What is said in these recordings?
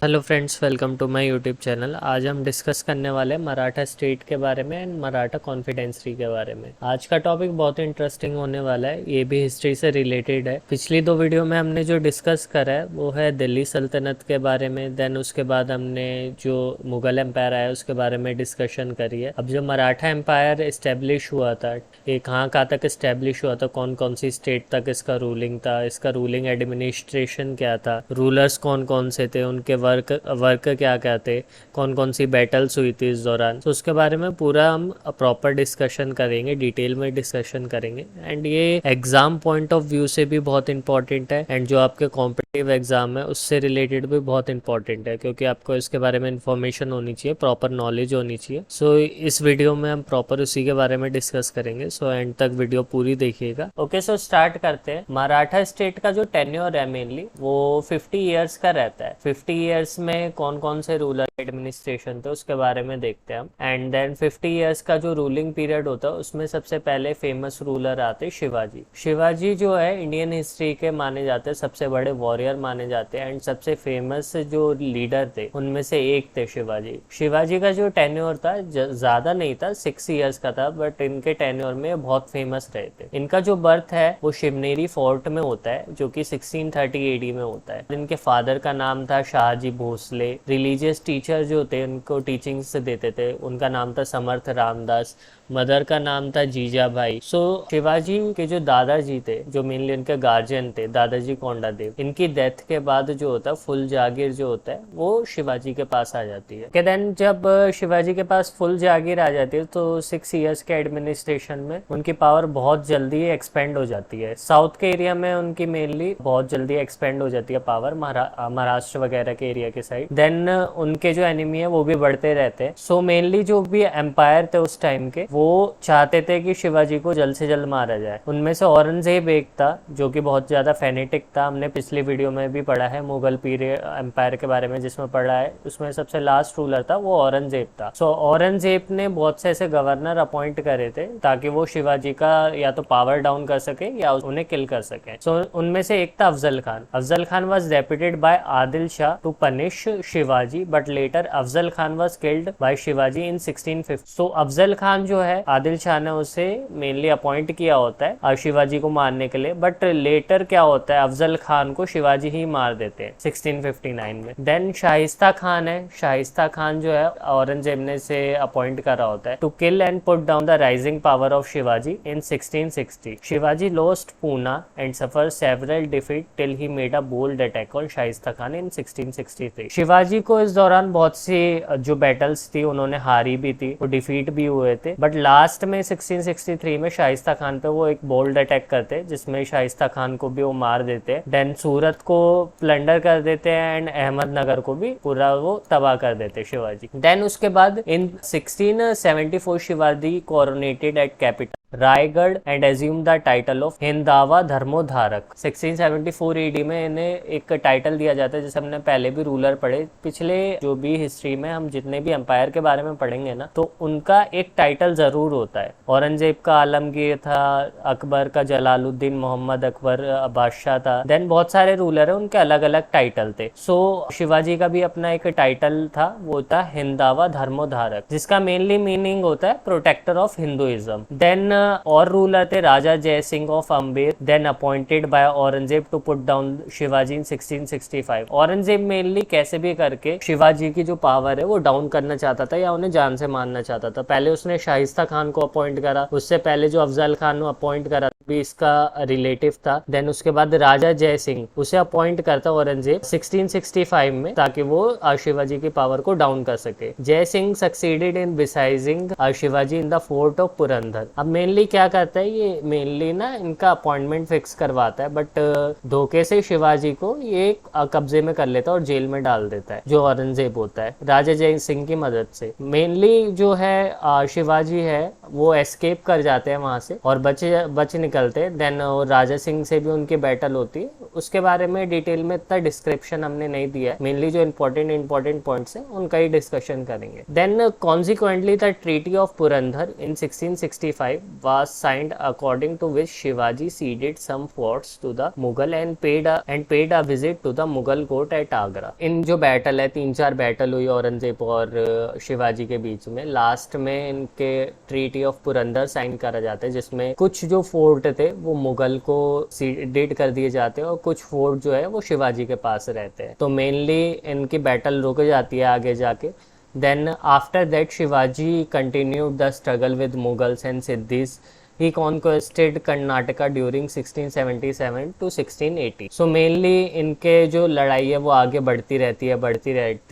Hello friends, welcome to my YouTube channel. आज हम discuss करने वाले हैं मराठा स्टेट के बारे में एंड मराठा कॉन्फिडेंसरी के बारे में। आज का टॉपिक बहुत इंटरेस्टिंग होने वाला है, ये भी हिस्ट्री से रिलेटेड है। पिछली दो वीडियो में हमने जो डिस्कस करा है वो है दिल्ली सल्तनत के बारे में, देन उसके बाद हमने जो मुगल एम्पायर आया उसके बारे में डिस्कशन करी है। अब जो मराठा एम्पायर इस्टेब्लिश हुआ था, ये कहाँ कहाँ तक इस्टेब्लिश हुआ था, कौन कौन सी स्टेट तक इसका रूलिंग था, इसका रूलिंग एडमिनिस्ट्रेशन क्या था, रूलर्स कौन कौन से थे, उनके वर्क क्या क्या थे, कौन कौन सी बैटल्स हुई थी इस दौरान, तो उसके बारे में पूरा हम प्रॉपर डिस्कशन करेंगे, डिटेल में डिस्कशन करेंगे। एंड ये एग्जाम पॉइंट ऑफ व्यू से भी बहुत इंपॉर्टेंट है एंड जो आपके कॉम्पिटिटिव एग्जाम है उससे रिलेटेड भी बहुत इंपॉर्टेंट है, क्योंकि आपको इसके बारे में इंफॉर्मेशन होनी चाहिए, प्रॉपर नॉलेज होनी चाहिए। सो इस वीडियो में हम प्रॉपर उसी के बारे में डिस्कस करेंगे। सो एंड तक वीडियो पूरी देखिएगा। ओके, सो स्टार्ट करते हैं। मराठा स्टेट का जो टेन्योर है मेनली वो 50 ईयर्स का रहता है। 50 ईयर्स में कौन कौन से रूलर एडमिनिस्ट्रेशन थे उसके बारे में देखते हैं हम। एंड देन 50 ईयर्स का जो रूलिंग पीरियड होता है उसमें सबसे पहले फेमस रूलर आते शिवाजी। शिवाजी जो है इंडियन हिस्ट्री के माने जाते हैं सबसे बड़े वॉरियर माने जाते हैं एंड सबसे फेमस जो लीडर थे उनमें से एक थे शिवाजी। शिवाजी का जो टेन्योर था ज्यादा नहीं था, 6 ईयर्स का था, बट इनके टेन्योर में बहुत फेमस रहे थे। इनका जो बर्थ है वो शिवनेरी फोर्ट में होता है जो कि 1630 एडी में होता है। इनके फादर का नाम था शाहजी भोसले। रिलीजियस टीचर जो थे उनको टीचिंग्स देते थे, उनका नाम था समर्थ रामदास। मदर का नाम था जीजा भाई। सो शिवाजी के जो दादाजी थे, जो मेनली इनके गार्जियन थे, दादाजी कोंडादेव, इनकी डेथ के बाद जो होता है फुल जागीर जो होता है वो शिवाजी के पास आ जाती है। देन जब शिवाजी के पास फुल जागीर आ जाती है तो 6 ईयर्स के एडमिनिस्ट्रेशन में उनकी पावर बहुत जल्दी एक्सपेंड हो जाती है। साउथ के एरिया में उनकी मेनली बहुत जल्दी एक्सपेंड हो जाती है पावर, महाराष्ट्र वगैरह के एरिया के साइड। देन उनके जो एनिमी है वो भी बढ़ते रहते हैं। सो मेनली जो भी एम्पायर थे उस टाइम के वो चाहते थे कि शिवाजी को जल्द से जल्द मारा जाए। उनमें से औरंगजेब एक था जो कि बहुत ज्यादा फेनेटिक था। हमने पिछली वीडियो में भी पढ़ा है मुगल पीरियड एम्पायर के बारे में, जिसमें पढ़ा है उसमें सबसे लास्ट रूलर था वो औरंगजेब था। सो औरंगजेब ने बहुत से ऐसे गवर्नर अपॉइंट करे थे ताकि वो शिवाजी का या तो पावर डाउन कर सके या उन्हें किल कर सके। सो उनमें से एक था Afzal Khan. Afzal Khan was deputed by Adil Shah to punish Shivaji, but later Afzal Khan was killed by Shivaji in 1650। So Afzal Khan जो है आदिल शाह ने उसे मेनली अपॉइंट किया होता है शिवाजी को मारने के लिए, बट लेटर क्या होता है अफजल खान को शिवाजी ही मार देते हैं 1659 में। देन शाइस्ता खान है। शाइस्ता खान जो है औरंगजेब ने से अपॉइंट करा होता है to kill and put down the rising power of Shivaji in 1660। Shivaji lost Poona and suffer several defeat till he made a bold attack on Shaista Khan in 1663। Shivaji को इस दौरान बहुत सी जो बैटल्स थी उन्होंने हारी भी थी, वो डिफीट भी हुए थे, बट लास्ट में 1663 में शाइस्ता खान पे वो एक बोल्ड अटैक करते जिसमें शाइस्ता खान को भी वो मार देते। देन सूरत को प्लंडर कर देते हैं एंड अहमदनगर को भी पूरा वो तबाह कर देते शिवाजी। देन उसके बाद in 1674 Shivaji coronated at capital Raigad and assume the title of Hindava Dharmodharak. 1674 AD में इन्हें एक टाइटल दिया जाता है, जैसे हमने पहले भी रूलर पढ़े, पिछले जो भी हिस्ट्री में हम जितने भी एम्पायर के बारे में पढ़ेंगे ना तो उनका एक टाइटल जरूर होता है। औरंगजेब का आलमगीर था, अकबर का जलालुद्दीन, मोहम्मद अकबर बादशाह था। देन बहुत सारे रूलर है, उनके अलग अलग टाइटल थे। सो शिवाजी का भी अपना एक टाइटल था, वो था हिंदावा धर्मोधारक, जिसका मेनली मीनिंग होता है प्रोटेक्टर ऑफ हिंदुइज्म। देन और रूलर थे Raja Jai Singh of Amber, then appointed by Aurangzeb to put down Shivaji in 1665। Aurangzeb mainly कैसे भी करके शिवाजी की जो पावर है वो डाउन करना चाहता था या उन्हें जान से मारना चाहता था। पहले उसने शाइस्ता खान को अपॉइंट करा, उससे पहले जो अफजल खान को अपॉइंट करा भी इसका रिलेटिव था। देन उसके बाद राजा जय सिंह उसे अपॉइंट करता औरंगजेब 1665 में ताकि वो शिवाजी की पावर को डाउन कर सके। Jai Singh succeeded in besieging Shivaji in the fort of Purandar. अब मेनली क्या करता है, ये मेनली ना इनका अपॉइंटमेंट फिक्स करवाता है, बट धोखे से शिवाजी को ये कब्जे में कर लेता है और जेल में डाल देता है जो औरंगजेब होता है राजा जय सिंह की मदद से। मेनली जो है शिवाजी है वो एस्केप कर जाते हैं वहाँ से और बच निकलते हैं। देन राजा सिंह से भी उनकी बैटल होती है। उसके बारे में डिटेल में इतना डिस्क्रिप्शन हमने नहीं दिया है, मेनली जो इंपॉर्टेंट पॉइंट्स हैं उनका ही डिस्कशन करेंगे। Then consequently the treaty of Purandar in 1665 was signed according to which Shivaji ceded some forts to the Mughal and paid a visit to the Mughal court at Agra. इन जो बैटल है, 3-4 बैटल हुई औरंगजेब और शिवाजी के बीच में, लास्ट में इनके ट्रीटी ऑफ पुरंदर साइन करा जाता है, जिसमें कुछ जो फोर्ट थे वो मुगल को सीडेड कर दिए जाते हैं और कुछ फोर्ट जो है वो शिवाजी के पास रहते हैं। तो मेनली इनकी बैटल रुक जाती है आगे जाके। Then after that Shivaji continued the struggle with Mughals and Siddis. He conquered Karnataka during 1677 to 1680. So mainly इनके जो लड़ाई है वो आगे बढ़ती रहती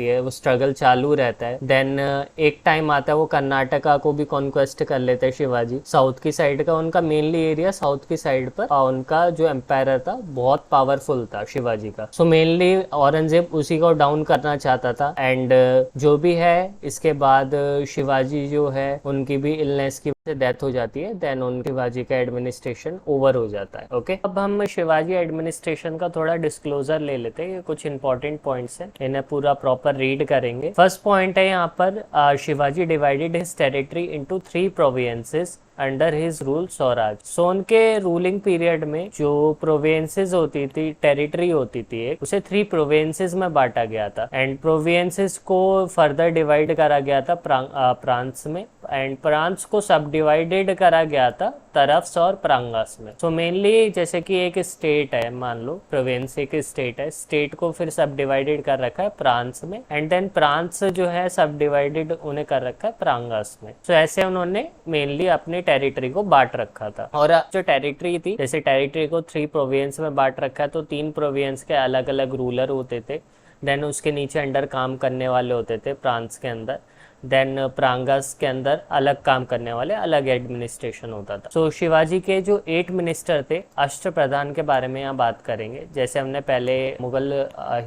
है, वो स्ट्रगल चालू रहता है। देन एक टाइम आता है वो कर्नाटका को भी कॉन्क्वेस्ट कर लेते हैं शिवाजी। साउथ की साइड का उनका मेनली एरिया साउथ की साइड पर, उनका जो एम्पायर था बहुत पावरफुल था शिवाजी का। सो मेनली औरंगजेब उसी को डाउन करना चाहता था। एंड जो भी है, इसके बाद शिवाजी जो है उनकी भी इलनेस की से डेथ हो जाती है। देन उन शिवाजी का एडमिनिस्ट्रेशन ओवर हो जाता है। ओके, अब हम शिवाजी एडमिनिस्ट्रेशन का थोड़ा डिस्क्लोजर ले लेते हैं। ये कुछ इंपॉर्टेंट पॉइंट्स हैं, इन्हें पूरा प्रॉपर रीड करेंगे। फर्स्ट पॉइंट है यहाँ पर, Shivaji divided his territory into 3 provinces under his rule swaraj. So उनके रूलिंग पीरियड में जो प्रोविंसेस होती थी, टेरिटरी होती थी, उसे 3 प्रोविंसेस में बांटा गया था। एंड प्रोविंसेस को फर्दर डिवाइड करा गया था प्रांत्स में, एंड प्रांत्स को सब डिवाइडेड करा गया था तरफ्स और प्रांगस में। सो मेनली जैसे कि एक स्टेट है, मान लो प्रोविंस एक स्टेट है, स्टेट को फिर सब डिवाइडेड कर रखा है प्रांत्स में, एंड देन प्रांत्स जो है सब डिवाइडेड उन्हें कर रखा है प्रांगस में। सो ऐसे उन्होंने मेनली अपने टेरिटरी को बांट रखा था। और जो टेरिटरी थी, जैसे टेरिटरी को 3 प्रोविंस में बांट रखा है, तो 3 प्रोविंस के अलग अलग रूलर होते थे। देन उसके नीचे अंडर काम करने वाले होते थे प्रांत्स के अंदर। देन प्रांगस के अंदर अलग काम करने वाले अलग एडमिनिस्ट्रेशन होता था। सो शिवाजी के जो 8 मिनिस्टर थे, अष्टप्रधान के बारे में यहाँ बात करेंगे। जैसे हमने पहले मुगल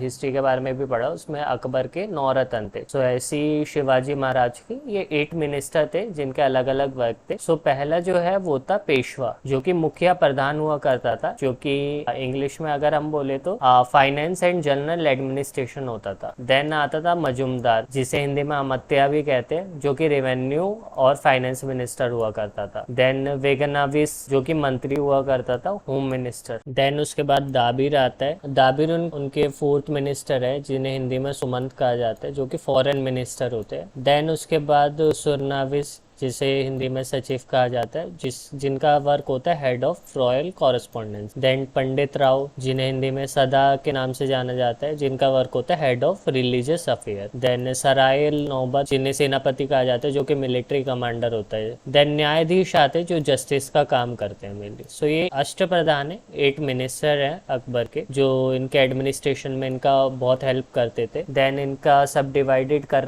हिस्ट्री के बारे में भी पढ़ा, उसमें अकबर के 9 रत्न थे। सो ऐसी शिवाजी महाराज की ये 8 मिनिस्टर थे जिनके अलग अलग वर्क थे। सो पहला जो है वो था पेशवा, जो कि मुखिया प्रधान हुआ करता था, जो कि इंग्लिश में अगर हम बोले तो फाइनेंस एंड जनरल एडमिनिस्ट्रेशन होता था। देन आता था मजूमदार, जिसे हिंदी में अमत्या भी कहते हैं, जो कि रेवेन्यू और फाइनेंस मिनिस्टर हुआ करता था। देन वेगनाविस, जो कि मंत्री हुआ करता था, होम मिनिस्टर। देन उसके बाद दाबिर आता है। दाबिर उनके 4th मिनिस्टर है, जिन्हें हिंदी में सुमंत कहा जाता है, जो कि फॉरेन मिनिस्टर होते हैं। देन उसके बाद सुरनाविस, जिसे हिंदी में सचिव कहा जाता है, जिनका वर्क होता है head of royal correspondence. Then Pandit Rao, जिन्हें हिंदी में सदा के नाम से जाना जाता है, जिनका वर्क होता है head of religious affair. Then सरायल नौबत, जिन्हें सेनापति कहा जाता है, जो कि मिलिट्री कमांडर होता है। देन न्यायाधीश आते हैं, जो जस्टिस का काम करते हैं मेनली। सो ये अष्टप्रधान है, 8 मिनिस्टर है अकबर के, जो इनके एडमिनिस्ट्रेशन में इनका बहुत हेल्प करते थे। देन इनका सब डिवाइडेड कर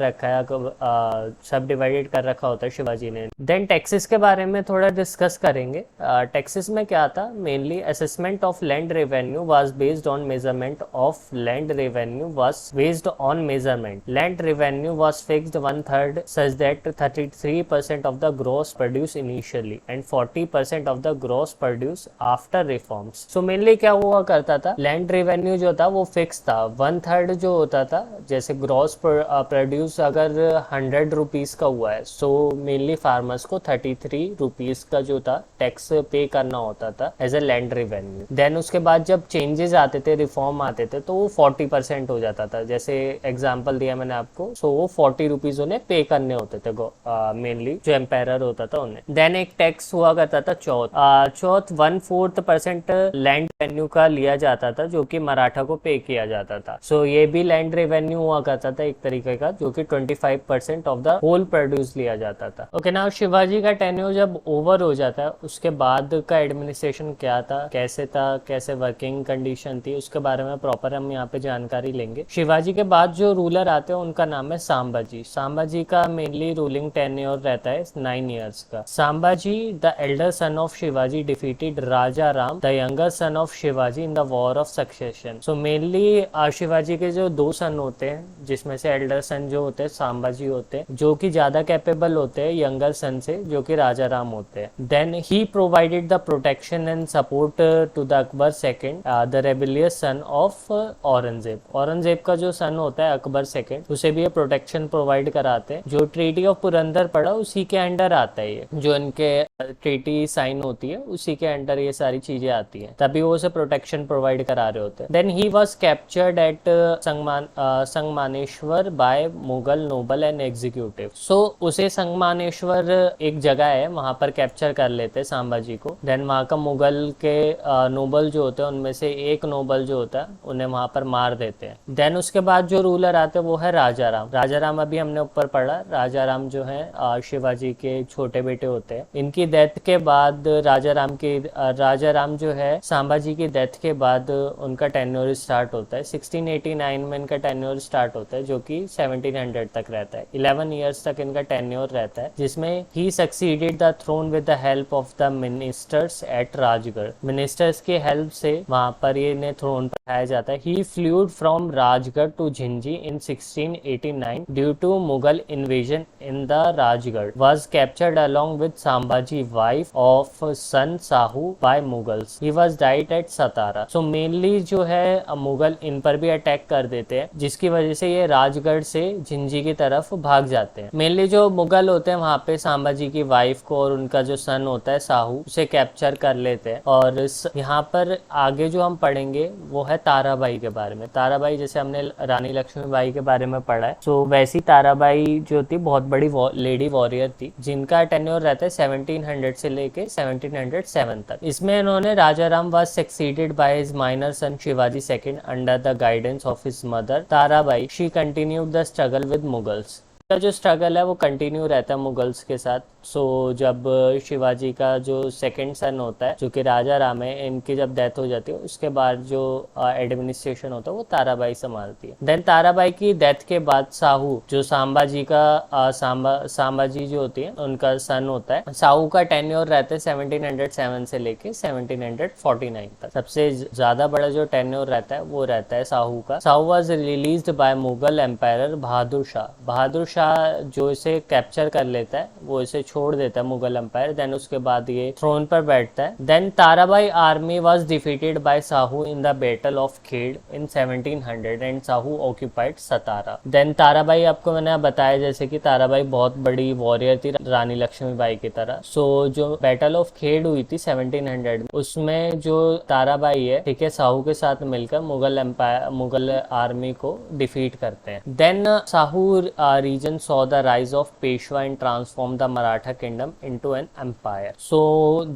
रखा होता है शिवाजी जी ने। देन टैक्सेस के बारे में थोड़ा डिस्कस करेंगे। टैक्सेस में क्या था, mainly assessment of land revenue was based on measurement of land revenue was based on measurement. Land revenue was fixed 1/3 such that 33% of the gross produce initially and 40% of the gross produce after reforms. So mainly क्या हुआ करता था, land revenue जो था वो fix था, 1/3 जो होता था, जैसे ग्रॉस प्रोड्यूस अगर 100 रुपीज का हुआ है, सो मेनली फार्मर्स को 33 रुपीज का जो था टैक्स पे करना होता था as a land revenue. Then उसके बाद जब चेंजेस आते थे, रिफॉर्म आते थे, तो वो 40% हो जाता था। जैसे एग्जांपल दिया मैंने आपको, सो वो 40 रुपीज उन्हें पे करने होते थे मेनली जो एम्पायर होता था उन्हें। देन एक टैक्स हुआ करता था चौथ 1/4% लैंड रेवेन्यू का लिया जाता था, जो कि मराठा को पे किया जाता था। सो ये भी लैंड रेवेन्यू हुआ करता था एक तरीके का, जो कि 25% ऑफ द होल प्रोड्यूस लिया जाता था। ओके, नाउ शिवाजी का टेन्योर जब ओवर हो जाता है, उसके बाद का एडमिनिस्ट्रेशन क्या था, कैसे वर्किंग कंडीशन थी, उसके बारे में प्रॉपर हम यहाँ पे जानकारी लेंगे। शिवाजी के बाद जो रूलर आते हैं उनका नाम है सांबाजी। सांबाजी का मेनली रूलिंग टेन्योर रहता है 9 इयर्स का। Sambhaji the elder son of Shivaji defeated Raja Ram the younger son of Shivaji in the war of succession. So mainly Shivaji के जो 2 सन होते हैं, जिसमें से एल्डर सन जो होते हैं सांबाजी होते हैं, जो कि ज्यादा कैपेबल होते हैं यंगर सन से जो कि राजा राम होते हैं। Then he provided the protection and support to the Akbar second, the rebellious son of Aurangzeb. Aurangzeb का जो सन होता है अकबर सेकंड, उसे भी ये प्रोटेक्शन प्रोवाइड कराते हैं। जो ट्रीटी ऑफ पुरंदर पड़ा उसी के अंडर आता है, ये जो इनके ट्रीटी साइन होती है उसी के अंडर ये सारी चीजें आती हैं, तभी वो उसे प्रोटेक्शन प्रोवाइड करा रहे होते हैं। Then he was captured at Sangameshwar by Mughal noble and executive. So उसे संगमानेश्वर एक जगह है, वहां पर कैप्चर कर लेते हैं संभाजी को। देन वहां का मुगल के नोबल जो होते हैं उनमें से एक नोबल जो होता है उन्हें वहां पर मार देते हैं। देन उसके बाद जो रूलर आते हैं वो है राजा राम। राजा राम अभी हमने ऊपर पढ़ा, राजा राम जो है शिवाजी के छोटे बेटे होते हैं। इनकी डेथ के बाद राजा राम जो है संभाजी की डेथ के बाद उनका टेन्योर स्टार्ट होता है। 1689 में इनका टेन्योर स्टार्ट होता है जो कि 1700 तक रहता है। 11 ईयर्स तक इनका टेन्योर रहता है, जिसमें he succeeded the throne with the help of the ministers at Rajgad. Ministers की हेल्प से वहां पर ये इन्हें थ्रोन पर आया जाता है। He fled from Rajgad to Jinji in 1689 due to Mughal invasion in the Rajgad, was captured along with Sambhaji wife of son Sahu by Mughals. He was died at Satara. So mainly जो है मुगल इन पर भी अटैक कर देते हैं, जिसकी वजह से ये राजगढ़ से झिंझी की तरफ भाग जाते हैं। मेनली जो मुगल होते हैं वहाँ पे संभाजी की वाइफ को और उनका जो सन होता है साहू, उसे कैप्चर कर लेते हैं। और यहाँ पर आगे जो हम पढ़ेंगे वो है ताराबाई के बारे में। ताराबाई जैसे हमने रानी लक्ष्मीबाई के बारे में पढ़ा है, सो वैसी ताराबाई जो थी बहुत बड़ी लेडी वॉरियर थी, जिनका टेन्योर रहता है 1700 से लेके 1707 तक। इसमें इन्होंने Raja Ram was succeeded by his minor son Shivaji second under the guidance of his mother Tarabai. She continued the struggle with Mughals. का जो स्ट्रगल है वो कंटिन्यू रहता है मुगल्स के साथ। सो जब शिवाजी का जो सेकंड सन होता है जो कि राजा राम है, इनकी जब डेथ हो जाती है उसके बाद जो एडमिनिस्ट्रेशन होता है वो ताराबाई संभालती है। देन ताराबाई की डेथ के बाद साहू जो संभाजी का संभाजी जो होती है उनका सन होता है, साहू का टेन्योर रहता है 1707 से लेके 1749 तक। सबसे ज्यादा बड़ा जो टेन्योर रहता है वो रहता है साहू का। Sahu was released by Mughal empire Bahadur Shah. Bahadur Shah जो इसे कैप्चर कर लेता है वो इसे छोड़ देता है मुगल एम्पायर। देन उसके बाद ये थ्रोन पर बैठता है। Then Tarabai army was defeated by Sahu in the battle of Khed in 1700 and Sahu occupied Satara. Then Tarabai, आपको मैंने बताया जैसे कि ताराबाई बहुत बड़ी वॉरियर थी रानी लक्ष्मीबाई की तरह। सो जो बैटल ऑफ खेड़ हुई थी 1700 में, उसमें जो ताराबाई है ठीक है साहू के साथ मिलकर मुगल आर्मी को डिफीट करते हैं। Then Sahu region saw the rise of Peshwa and transformed the Maratha kingdom into an empire. So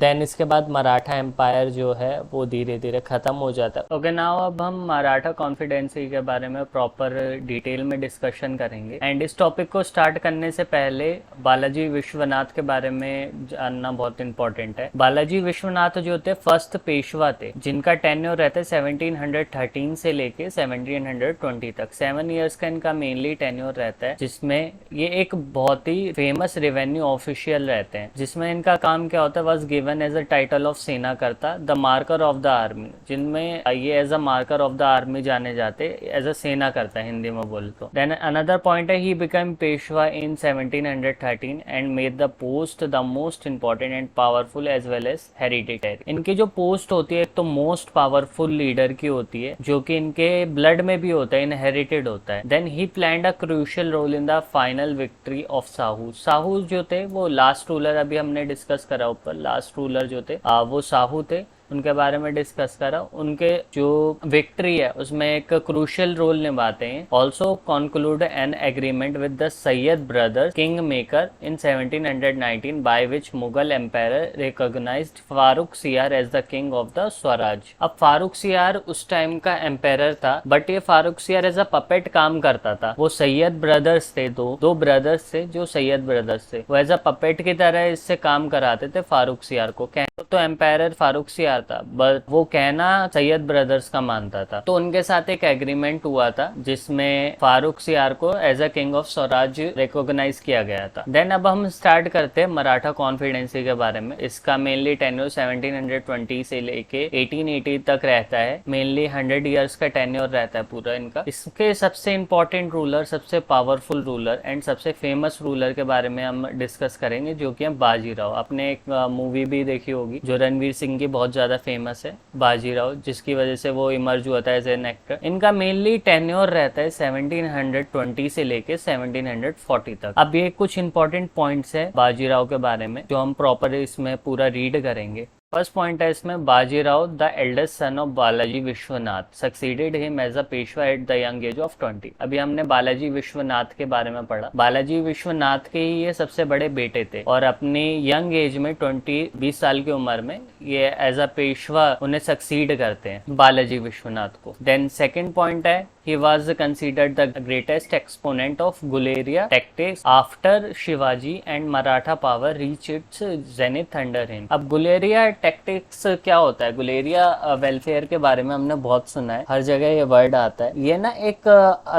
then इसके बाद मराठा एम्पायर जो है वो धीरे धीरे खत्म हो जाता है। ओके, नाउ अब हम मराठा कॉन्फिडेंसी के बारे में प्रॉपर डिटेल में डिस्कशन करेंगे। एंड इस टॉपिक को स्टार्ट करने से पहले बालाजी विश्वनाथ के बारे में जानना बहुत इंपॉर्टेंट है। बालाजी विश्वनाथ जो थे फर्स्ट पेशवा थे, जिनका टेन्योर रहता है 1713 से लेके 1720 तक। 7 ईयर्स का इनका मेनली टेन्योर रहता है, जिसमें ये एक बहुत ही फेमस रेवेन्यू ऑफिशियल रहते हैं। जिसमें इनका काम क्या होता है, was given as a title of Sena Karta, the marker of the army, जिनमें ये as a marker of the army जाने जाते, एज अ सेना करता है हिंदी में बोल तो। देन अनदर पॉइंट है, he become Peshwa in 1713 and made the post the most important and powerful as well as hereditary. इनकी जो पोस्ट होती है एक तो मोस्ट पावरफुल लीडर की होती है, जो कि इनके ब्लड में भी होता है, इनहेरिटेड होता है। Then he planned a crucial role in the final victory of Sahu. Sahu जो थे वो लास्ट रूलर, अभी हमने डिस्कस करा ऊपर, लास्ट रूलर जो थे वो साहू थे, उनके बारे में डिस्कस करा। उनके जो विक्ट्री है उसमें एक क्रूशियल रोल निभाते हैं। Also concluded an agreement with the Sayyid brothers king maker in 1719 by which Mughal empire recognised Farrukh Siyar as the king of the swaraj. अब फारूक सियार उस टाइम का एम्पायर था, बट ये Farooq Siyar as a puppet काम करता था। वो सैयद ब्रदर्स थे, दो ब्रदर्स थे जो सैयद ब्रदर्स थे, वो एज अ पपेट की तरह इससे काम कराते थे फारूक सियार को। कहने तो एम्पायर फारुखसियार था, बट वो कहना सैयद ब्रदर्स का मानता था। तो उनके साथ एक एग्रीमेंट हुआ था जिसमें फारुखसियार को एज अ किंग ऑफ स्वराज्य रिकॉग्नाइज किया गया था। देन अब हम स्टार्ट करते हैं मराठा कॉन्फिडेंसी के बारे में। इसका मेनली टेन्योर 1720 से लेके 1880 तक रहता है। मेनली 100 ईयर्स का टेन्योर रहता है पूरा इनका। इसके सबसे इंपॉर्टेंट रूलर, सबसे पावरफुल रूलर एंड सबसे फेमस रूलर के बारे में हम डिस्कस करेंगे, जो कि है बाजीराव। आपने एक मूवी भी देखी होगी जो रणवीर सिंह की बहुत ज्यादा फेमस है, बाजीराव, जिसकी वजह से वो इमर्ज हुआ था एज एन एक्टर। इनका मेनली टेन्योर रहता है 1720 से लेके 1740 तक। अब ये कुछ इंपॉर्टेंट पॉइंट्स है बाजीराव के बारे में जो हम प्रॉपर इसमें पूरा रीड करेंगे। फर्स्ट पॉइंट है इसमें, Bajirao the eldest son of Balaji Vishwanath succeeded him as a Peshwa at the young age of 20। अभी हमने बालाजी विश्वनाथ के बारे में पढ़ा। बालाजी विश्वनाथ के ही ये सबसे बड़े बेटे थे और अपनी यंग एज में 20 साल की उम्र में ये एज अ पेशवा उन्हें सक्सीड करते हैं बालाजी विश्वनाथ को। देन सेकेंड पॉइंट है, he was considered the greatest exponent of Guleria tactics after Shivaji and Maratha power reached its zenith under him। अब गुलेरिया टैक्टिक्स क्या होता है? गुलेरिया वेलफेयर के बारे में हमने बहुत सुना है, हर जगह ये वर्ड आता है। ये ना एक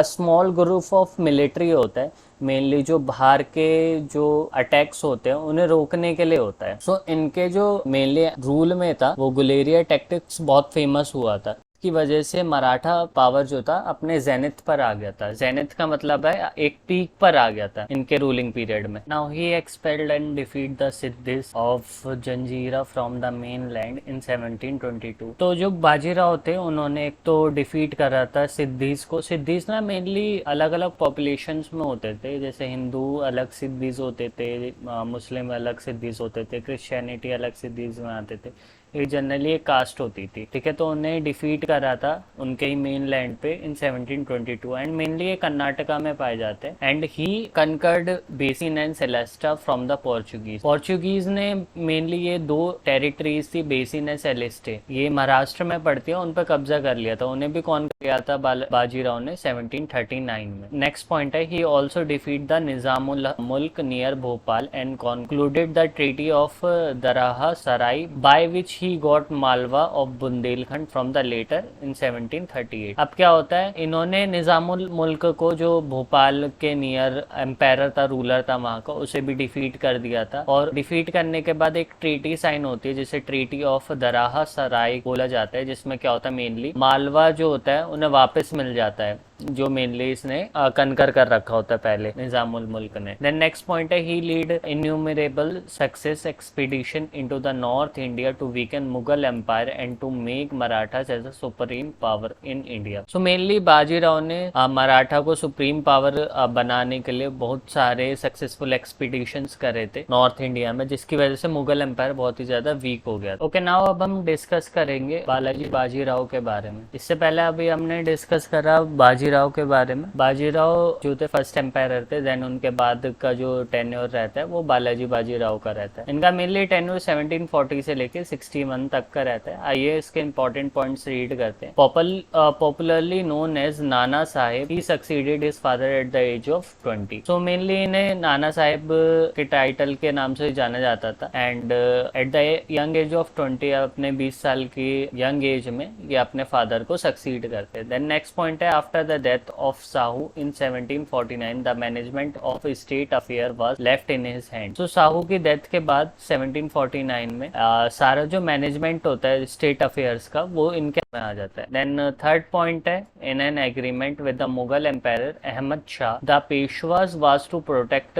स्मॉल ग्रुप ऑफ मिलिट्री होता है, मेनली जो बाहर के जो अटैक्स होते हैं उन्हें रोकने के लिए होता है। सो इनके जो मेनली रूल में था वो गुलेरिया टैक्टिक्स बहुत फेमस हुआ था, की वजह से मराठा पावर जो था अपने जेनिथ पर आ गया था। जेनिथ का मतलब है एक पीक पर आ गया था इनके रूलिंग पीरियड में। Now he expelled and defeat the Siddis of Janjira from the mainland in 1722। तो जो बाजीराव थे उन्होंने एक तो डिफीट करा था सिद्धिस को। सिद्धिस ना मेनली अलग अलग पॉपुलेशंस में होते थे, जैसे हिंदू अलग सिद्धिस होते थे, मुस्लिम अलग सिद्धिस होते थे, क्रिश्चियनिटी अलग सिद्धिस में आते थे। ये जनरली एक कास्ट होती थी, ठीक है। तो उन्हें डिफीट करा था उनके ही मेन लैंड पे इन 1722 एंड मेनली ये कर्नाटका में पाए जाते हैं। And he conquered Bassein and Salsette from the Portuguese. Portuguese ने मेनली ये दो टेरिटरीज थी, बेसिन एंड सेलेस्टे, ये महाराष्ट्र में पड़ती है, उन पर कब्जा कर लिया था। उन्हें भी कौन किया था? बाजीराव ने 1739 में। नेक्स्ट पॉइंट है, he also defeat the Nizamul Mulk near Bhopal and concluded the treaty of Duraha Sarai by which he got Malwa of Bundelkhand from the later in 1738। अब क्या होता है, इन्होंने निजामुल मुल्क को जो भोपाल के नियर एम्पायर था, रूलर था वहां का, उसे भी डिफीट कर दिया था। और डिफीट करने के बाद एक ट्रीटी साइन होती है जिसे ट्रीटी ऑफ दराहा सराय बोला जाता है, जिसमें क्या होता है मेनली मालवा जो होता है उन्हें वापस मिल जाता है, जो मेनली इसने कनकर कर रखा होता है पहले निजामुल मुल्क ने। देन नेक्स्ट पॉइंट है, he lead innumerable success expedition into the north India to weaken Mughal empire and to make Marathas as a supreme power in India. So mainly Bajirao ने मराठा को सुप्रीम पावर बनाने के लिए बहुत सारे सक्सेसफुल एक्सपीडिशंस करे थे नॉर्थ इंडिया में, जिसकी वजह से मुगल एम्पायर बहुत ही ज्यादा वीक हो गया। ओके, नाउ अब हम डिस्कस करेंगे बालाजी बाजीराव के बारे में। इससे पहले अभी हमने डिस्कस करा बाजीराव के बारे में। बाजीराव जो थे फर्स्ट एम्पायर थे, देन उनके बाद का जो टेन्योर रहता है वो बालाजी बाजीराव का रहता है। इनका मेनली टेन्योर 1740 से लेके 61 तक का रहता है। आइए इसके इंपॉर्टेंट पॉइंट्स रीड करते हैं। Popularly known as Nana Saheb, he succeeded his father at the age of 20। So mainly इन्हें नाना साहेब के टाइटल के नाम से जाना जाता था। And eight the young age of 20, अपने 20 साल की यंग एज में ये अपने फादर को सक्सीड करते हैं। देन नेक्स्ट पॉइंट है, after the death of Sahu in 1749 the management of state affair was left in his hand। तो साहू की डेथ के बाद 1749 में सारा जो मैनेजमेंट होता है स्टेट अफेयर्स का वो इनके में आ जाता है। देन थर्ड पॉइंट है, in an agreement with the Mughal empire Ahmad Shah the Peshwas was to protect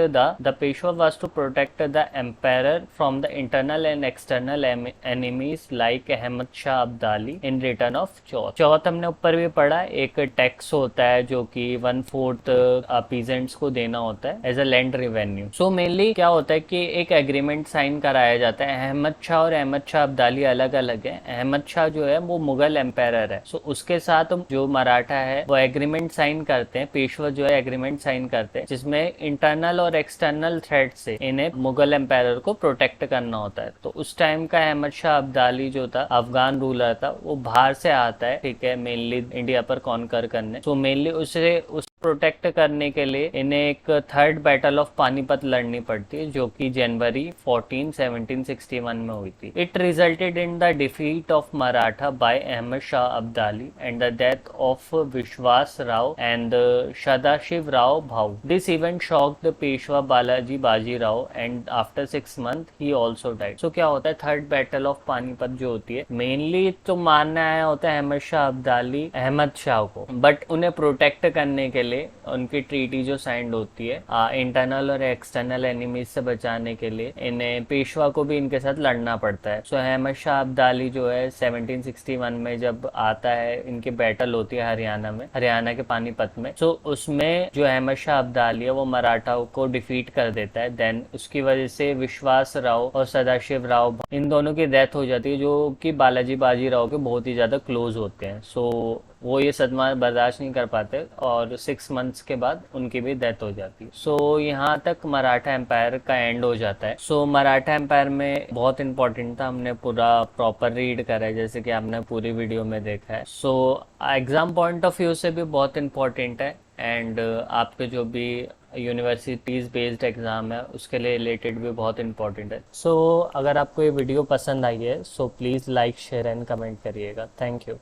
the empire from the internal and external enemies like Ahmad Shah Abdali in return of chauth. Chauth हमने ऊपर भी पढ़ा, एक टैक्स होता है जो कि 1/4 पीजेंट्स को देना होता है as a land revenue. So mainly क्या होता है कि एक एग्रीमेंट साइन कराया जाता है। अहमद शाह और अहमद शाह अब्दाली अलग अलग है। अहमद शाह जो है वो मुगल एम्पायर है, सो उसके साथ जो मराठा है वो एग्रीमेंट साइन करते हैं, पेशवा जो है एग्रीमेंट साइन करते हैं, जिसमें इंटरनल और एक्सटर्नल थ्रेट से इन्हें मुगल एम्पायर को प्रोटेक्ट करना होता है। तो उस टाइम का अहमद शाह अब्दाली जो था अफगान रूलर था, वो बाहर से आता है, ठीक है, मेनली इंडिया पर कॉन्कर करने। सो मेनली उस प्रोटेक्ट करने के लिए इन्हें एक थर्ड बैटल ऑफ पानीपत लड़नी पड़ती है, जो कि जनवरी 14 1761 में हुई थी। It resulted in the defeat of Maratha by Ahmad Shah Abdali and the death of Vishwas Rao and Sadashiv Rao Bhau. This event shocked the Peshwa Balaji Bajirao and after 6 months he also died. So क्या होता है, थर्ड बैटल ऑफ पानीपत जो होती है, मेनली तो मानने आया होता है अहमद शाह अब्दाली अहमद शाह को, बट उन्हें प्रोटेक्ट करने के लिए उनकी ट्रीटी जो साइंड होती है इंटरनल और एक्सटर्नल एनिमीज से बचाने के लिए इन्हें पेशवा को भी इनके साथ लड़ना पड़ता है। सो अहमद शाह अब्दाली जो है 1761 में जब आता है, इनकी बैटल होती है हरियाणा में, हरियाणा के पानीपत में। सो उसमें जो अहमद शाह अब्दाली है वो मराठाओं को डिफीट कर देता है। देन उसकी वजह से विश्वास राव और सदाशिव राव, इन दोनों की डेथ हो जाती है, जो कि बालाजी बाजीराव के बहुत ही ज्यादा क्लोज होते हैं। सो वो ये सदमा बर्दाश्त नहीं कर पाते और 6 months के बाद उनकी भी डेथ हो जाती है। सो यहाँ तक मराठा एम्पायर का एंड हो जाता है। सो मराठा एम्पायर में बहुत इंपॉर्टेंट था, हमने पूरा प्रॉपर रीड करा है जैसे कि आपने पूरी वीडियो में देखा है। So exam point of view से भी बहुत इंपॉर्टेंट है एंड आपके जो भी यूनिवर्सिटीज़ बेस्ड एग्ज़ाम है उसके लिए रिलेटेड भी बहुत इंपॉर्टेंट है। सो अगर आपको ये वीडियो पसंद आई है so please like share and comment करिएगा। Thank you.